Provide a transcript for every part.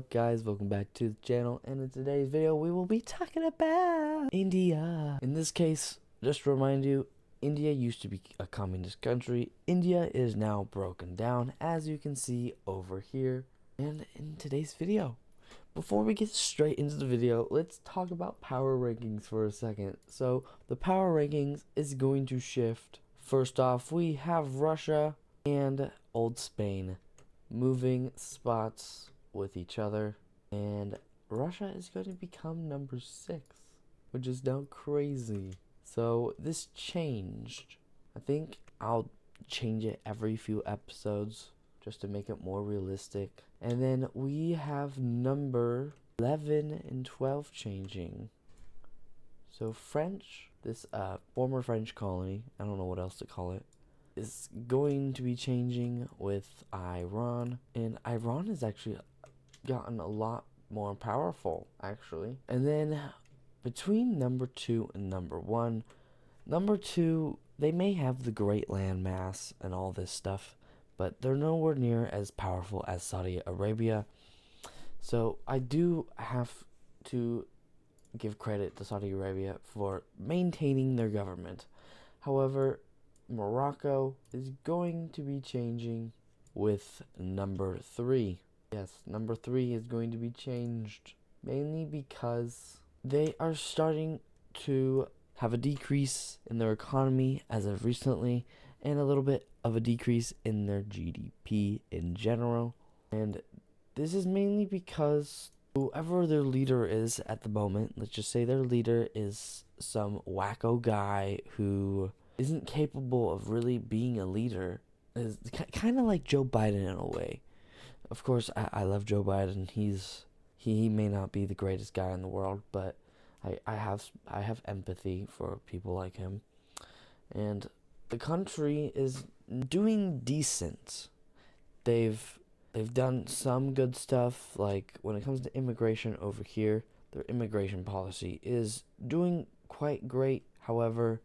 up guys, welcome back to the channel, and in today's video we will be talking about India. In this case, just to remind you, India used to be a communist country. India is now broken down, as you can see over here and in today's video. Before we get straight into the video, let's talk about power rankings for a second. So the power rankings is going to shift. First off, we have Russia and old Spain moving spots with each other, and Russia is going to become number 6, which is now crazy. So this changed. I think I'll change it every few episodes just to make it more realistic. And then we have number 11 and 12 changing. So French, this former French colony, I don't know what else to call it, is going to be changing with Iran, and Iran has actually gotten a lot more powerful actually. And then between number 2 and number 1, number 2, they may have the great landmass and all this stuff, but they're nowhere near as powerful as Saudi Arabia. So I do have to give credit to Saudi Arabia for maintaining their government. However, Morocco is going to be changing with number 3. Yes, number 3 is going to be changed, mainly because they are starting to have a decrease in their economy as of recently, and a little bit of a decrease in their GDP in general. And this is mainly because whoever their leader is at the moment, let's just say their leader is some wacko guy who isn't capable of really being a leader. Is kind of like Joe Biden in a way. Of course, I love Joe Biden. He may not be the greatest guy in the world, but I have empathy for people like him. And the country is doing decent. They've done some good stuff, like when it comes to immigration over here, their immigration policy is doing quite great. However,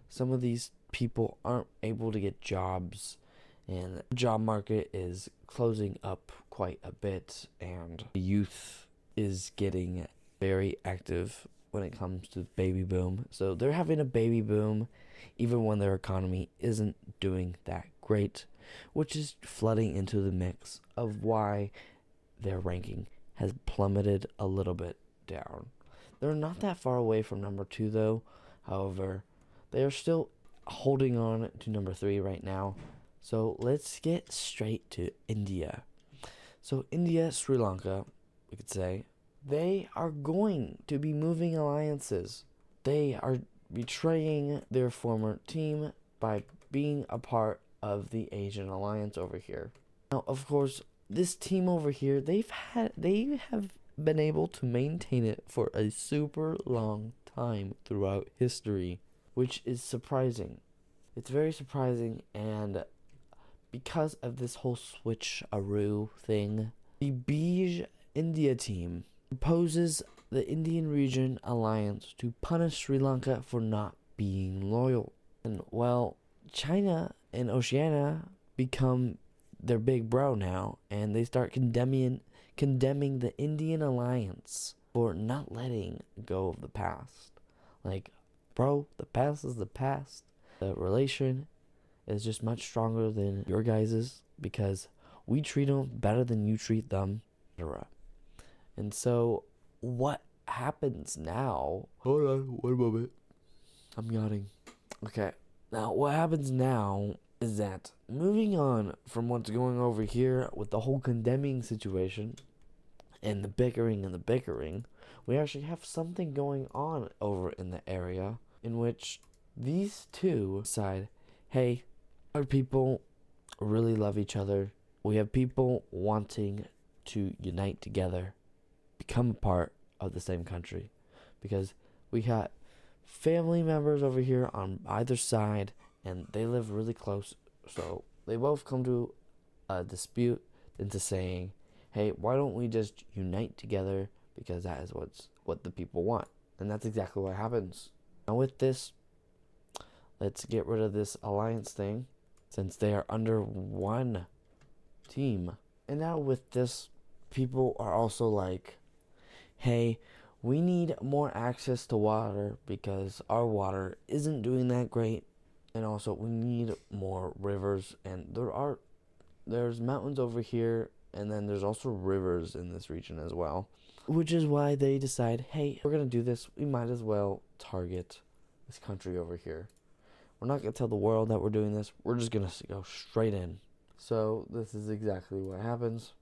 some of these people aren't able to get jobs, and the job market is closing up quite a bit, and the youth is getting very active when it comes to baby boom. So they're having a baby boom even when their economy isn't doing that great, which is flooding into the mix of why their ranking has plummeted a little bit down. They're not that far away from number 2 though. However, they are still holding on to number 3 right now. So let's get straight to India. So India, Sri Lanka, we could say, they are going to be moving alliances. They are betraying their former team by being a part of the Asian alliance over here. Now, of course, this team over here, they have been able to maintain it for a super long time throughout history, which is surprising. It's very surprising, and because of this whole switcheroo thing, the Beige India team proposes the Indian region alliance to punish Sri Lanka for not being loyal. And well, China and Oceania become their big bro now, and they start condemning the Indian alliance for not letting go of the past. Like, bro, the past is the past. The relation is just much stronger than your guys's because we treat them better than you treat them, etc. And so what happens now? Hold on, one moment. I'm yawning. Okay. Now what happens now is that, moving on from what's going over here with the whole condemning situation and the bickering, we actually have something going on over in the area in which these two decide, hey, our people really love each other. We have people wanting to unite together, become a part of the same country, because we got family members over here on either side, and they live really close. So they both come to a dispute into saying, hey, why don't we just unite together, because that is what the people want. And that's exactly what happens. Now with this, let's get rid of this alliance thing, since they are under one team. And now with this, people are also like, hey, we need more access to water because our water isn't doing that great. And also we need more rivers, and there's mountains over here, and then there's also rivers in this region as well. Which is why they decide, hey, we're gonna do this, we might as well target this country over here. We're not gonna tell the world that we're doing this, we're just gonna go straight in. So this is exactly what happens.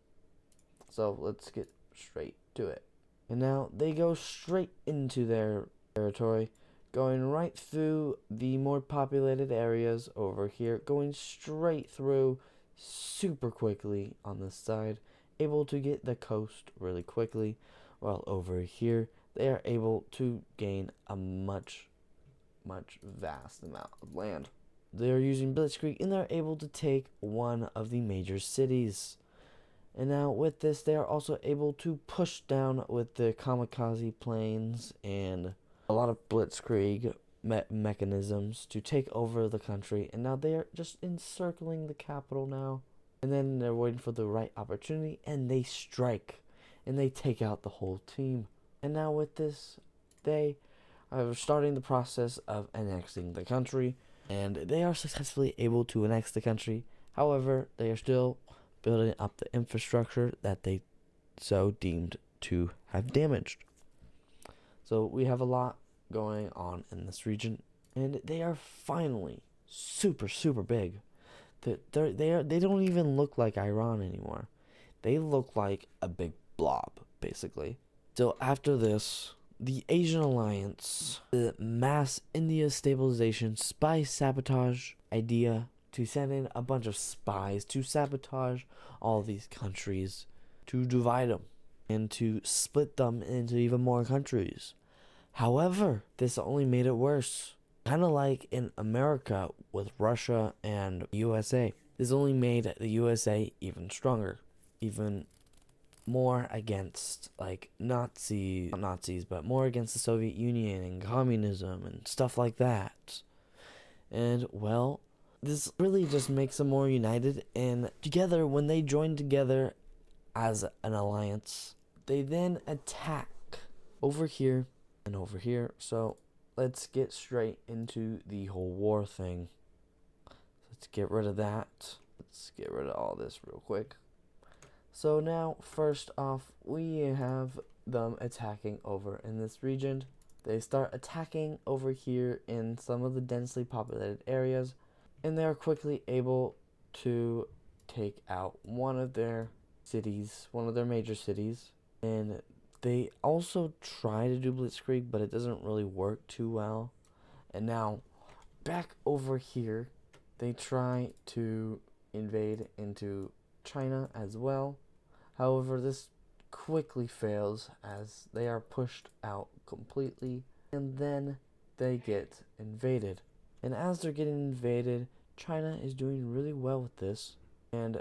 So let's get straight to it. And now they go straight into their territory, going right through the more populated areas over here, going straight through super quickly on this side, able to get the coast really quickly, while over here they are able to gain a much vast amount of land. They are using Blitzkrieg, and they're able to take one of the major cities. And now with this, they are also able to push down with the kamikaze planes and a lot of blitzkrieg mechanisms to take over the country. And now they are just encircling the capital now. And then they're waiting for the right opportunity, and they strike. And they take out the whole team. And now with this, they are starting the process of annexing the country. And they are successfully able to annex the country. However, they are still building up the infrastructure that they so deemed to have damaged. So we have a lot going on in this region, and they are finally super big. They don't even look like Iran anymore. They look like a big blob, basically. So after this, the Asian Alliance, the mass India stabilization spy sabotage idea to send in a bunch of spies to sabotage all these countries, to divide them, and to split them into even more countries. However, this only made it worse. Kind of like in America with Russia and USA. This only made the USA even stronger, even more against, like, not Nazis, but more against the Soviet Union and communism and stuff like that. And, well, this really just makes them more united, and together, when they join together as an alliance, they then attack over here and over here. So let's get straight into the whole war thing. Let's get rid of that. Let's get rid of all this real quick. So now, first off, we have them attacking over in this region. They start attacking over here in some of the densely populated areas, and they are quickly able to take out one of their cities, one of their major cities. And they also try to do Blitzkrieg, but it doesn't really work too well. And now, back over here, they try to invade into China as well. However, this quickly fails as they are pushed out completely, and then they get invaded. And as they're getting invaded, China is doing really well with this, and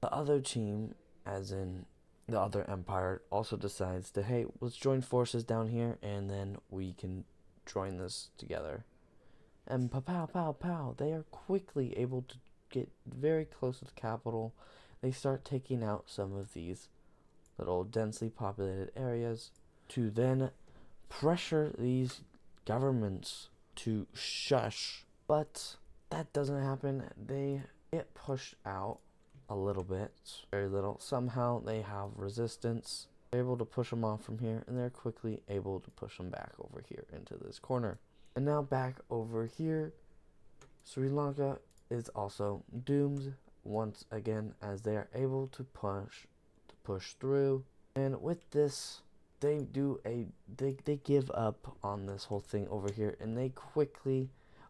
the other team, as in the other empire, also decides to, hey, let's join forces down here, and then we can join this together. And pow, they are quickly able to get very close to the capital. They start taking out some of these little densely populated areas to then pressure these governments to shush. But that doesn't happen. They get pushed out a little bit, very little. Somehow they have resistance. They're able to push them off from here, and they're quickly able to push them back over here into this corner. And now back over here, Sri Lanka is also doomed once again, as they are able to push through. And with this, they give up on this whole thing over here, and they quickly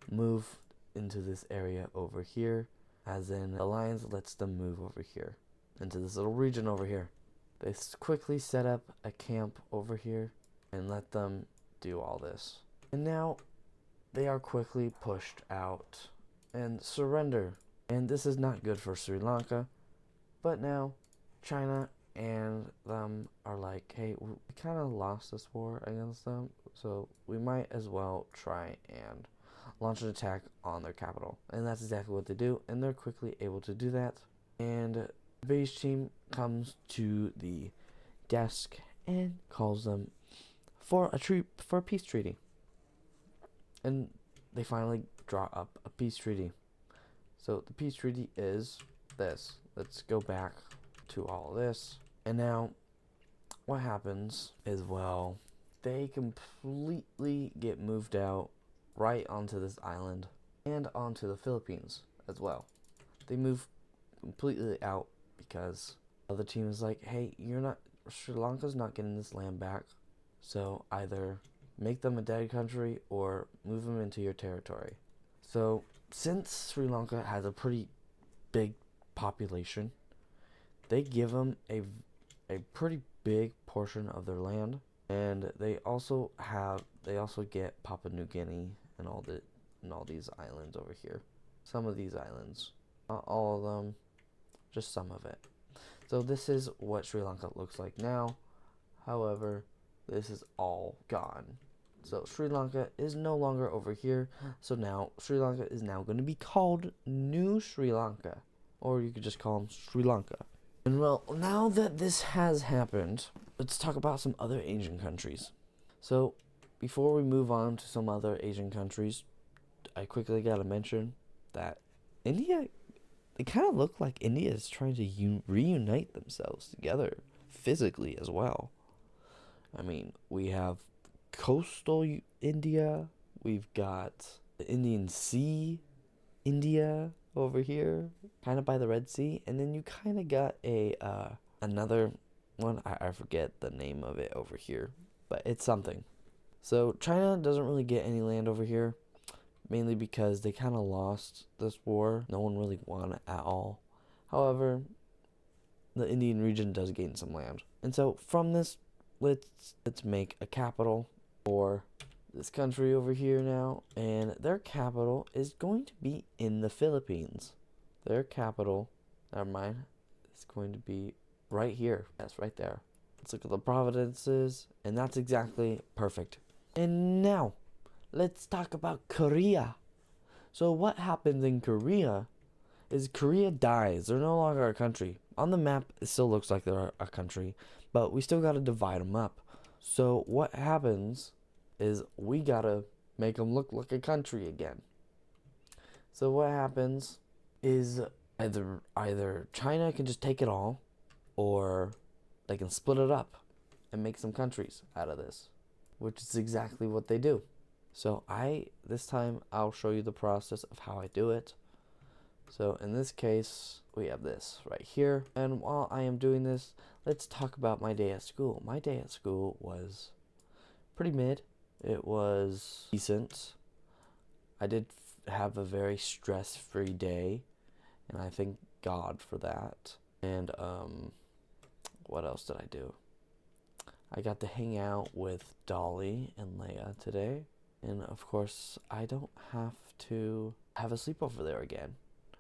move into this area over here, as in Alliance lets them move over here into this little region over here. They quickly set up a camp over here and let them do all this. And now they are quickly pushed out and surrender. And this is not good for Sri Lanka. But now China and them are like, hey, we kind of lost this war against them, so we might as well try and launch an attack on their capital. And that's exactly what they do, and they're quickly able to do that. And The base team comes to the desk and calls them for a peace treaty. And they finally draw up a peace treaty. So the peace treaty is this. Let's go back to all this. And now what happens is, well, they completely get moved out right onto this island and onto the Philippines as well. They move completely out because the other team is like, hey, Sri Lanka's not getting this land back, so either make them a dead country or move them into your territory. So since Sri Lanka has a pretty big population, they give them a pretty big portion of their land, and they also get Papua New Guinea and all these islands over here. Some of these islands, not all of them, just some of it. So this is what Sri Lanka looks like now. However, this is all gone. So Sri Lanka is no longer over here. So now Sri Lanka is now going to be called New Sri Lanka, or you could just call them Sri Lanka. And well, now that this has happened, let's talk about some other Asian countries. So before we move on to some other Asian countries, I quickly got to mention that India, they kind of look like India is trying to reunite themselves together physically as well. I mean, we have coastal India, we've got the Indian Sea India over here, kind of by the Red Sea, and then you kind of got another one, I forget the name of it over here, but it's something. So China doesn't really get any land over here, mainly because they kind of lost this war. No one really won it at all. However, the Indian region does gain some land. And so from this, let's make a capital for this country over here now, and their capital is going to be in the Philippines. Their capital, never mind, is going to be right here. Yes, right there. Let's look at the provinces, and that's exactly perfect. And now, let's talk about Korea. So what happens in Korea is Korea dies. They're no longer a country. On the map, it still looks like they're a country, but we still got to divide them up. So what happens is we got to make them look like a country again. So what happens is either China can just take it all, or they can split it up and make some countries out of this, which is exactly what they do. So this time I'll show you the process of how I do it. So in this case, we have this right here. And while I am doing this, let's talk about my day at school. My day at school was pretty mid. It was decent. I did have a very stress-free day, and I thank God for that. And what else did I do? I got to hang out with Dolly and Leia today. And of course, I don't have to have a sleepover there again.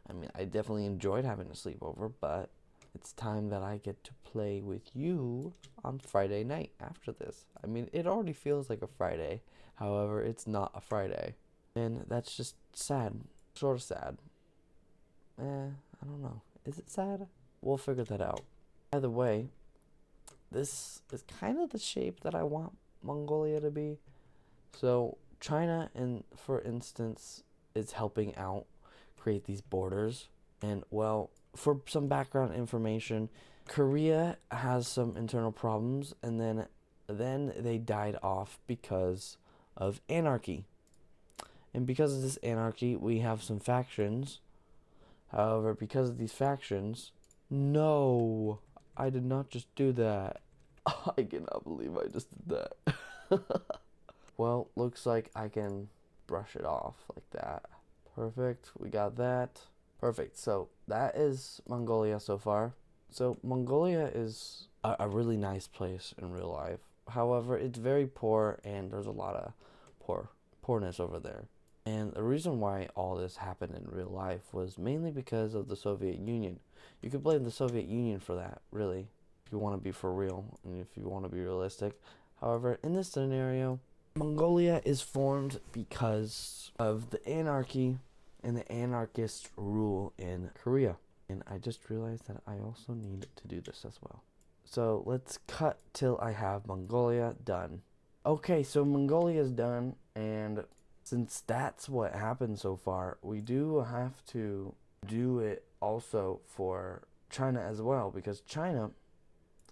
I mean, I definitely enjoyed having a sleepover, but it's time that I get to play with you on Friday night after this. I mean, it already feels like a Friday. However, it's not a Friday. And that's just sad. Sort of sad. I don't know. Is it sad? We'll figure that out. By the way, this is kind of the shape that I want Mongolia to be. So China, for instance, is helping out create these borders. And well, for some background information, Korea has some internal problems, and then they died off because of anarchy. And because of this anarchy, we have some factions. However, because of these factions, no, I did not just do that. I cannot believe I just did that. Well, looks like I can brush it off like that. Perfect, we got that. Perfect, so that is Mongolia so far. So Mongolia is a really nice place in real life. However, it's very poor, and there's a lot of poorness over there. And the reason why all this happened in real life was mainly because of the Soviet Union. You could blame the Soviet Union for that, really, if you want to be for real and if you want to be realistic. However, in this scenario, Mongolia is formed because of the anarchy and the anarchist rule in Korea. And I just realized that I also need to do this as well. So let's cut till I have Mongolia done. Okay, so Mongolia is done, and since that's what happened so far, we do have to do it also for China as well, because China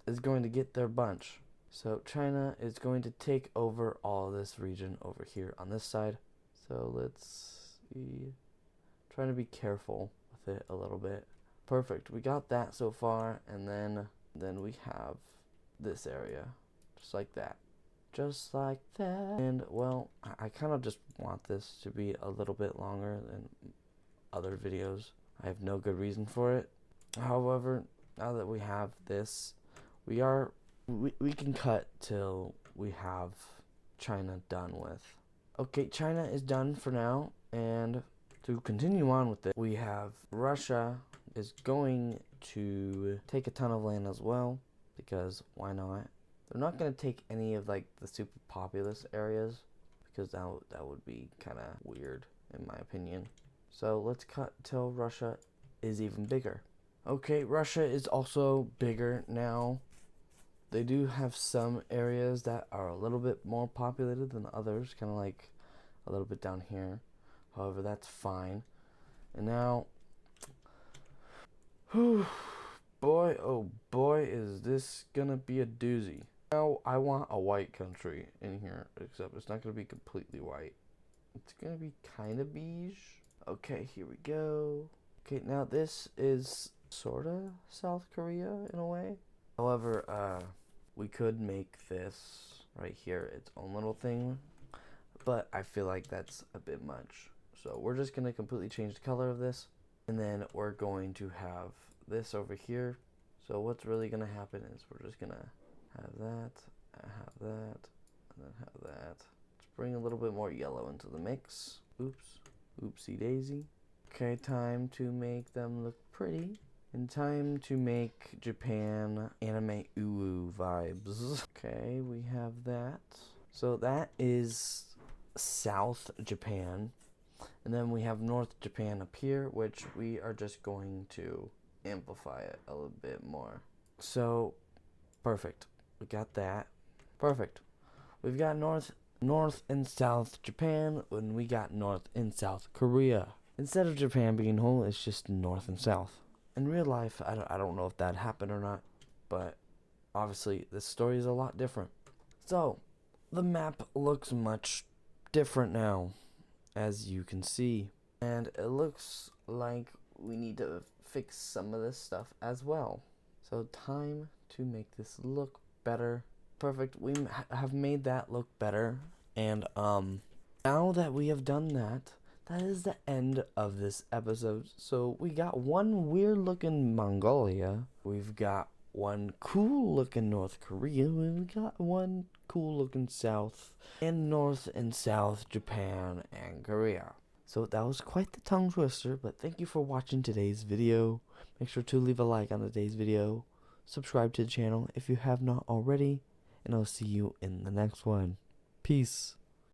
is going to get their bunch. So China is going to take over all this region over here on this side. So let's see. Trying to be careful with it a little bit. Perfect. We got that so far, and then we have this area, just like that. Just like that. And well, I kind of just want this to be a little bit longer than other videos. I have no good reason for it. However, now that we have this, we can cut till we have China done with. Okay, China is done for now, and to continue on with it, we have Russia is going to take a ton of land as well, because why not? They're not going to take any of like the super populous areas, because that would be kind of weird in my opinion. So let's cut till Russia is even bigger. Okay, Russia is also bigger now. They do have some areas that are a little bit more populated than others, kind of like a little bit down here. However, that's fine. And now, boy, oh boy, is this gonna be a doozy. Now, I want a white country in here, except it's not gonna be completely white. It's gonna be kind of beige. Okay, here we go. Okay, now this is sorta South Korea in a way. However, we could make this right here its own little thing, but I feel like that's a bit much. So we're just going to completely change the color of this, and then we're going to have this over here. So what's really going to happen is we're just going to have that, and then have that. Let's bring a little bit more yellow into the mix. Oops, oopsie daisy. Okay, time to make them look pretty. And time to make Japan anime uwu vibes. Okay, we have that. So that is South Japan. And then we have North Japan up here, which we are just going to amplify it a little bit more. So, perfect. We got that. Perfect. We've got North and South Japan, and we got North and South Korea. Instead of Japan being whole, it's just North and South. In real life, I don't know if that happened or not, but obviously this story is a lot different. So, the map looks much different now, as you can see. And it looks like we need to fix some of this stuff as well. So, time to make this look better. Perfect, we have made that look better. And, now that we have done that, that is the end of this episode. So we got one weird looking Mongolia. We've got one cool looking North Korea. We got one cool looking South and North and South Japan and Korea. So that was quite the tongue twister, but thank you for watching today's video. Make sure to leave a like on today's video. Subscribe to the channel if you have not already. And I'll see you in the next one. Peace.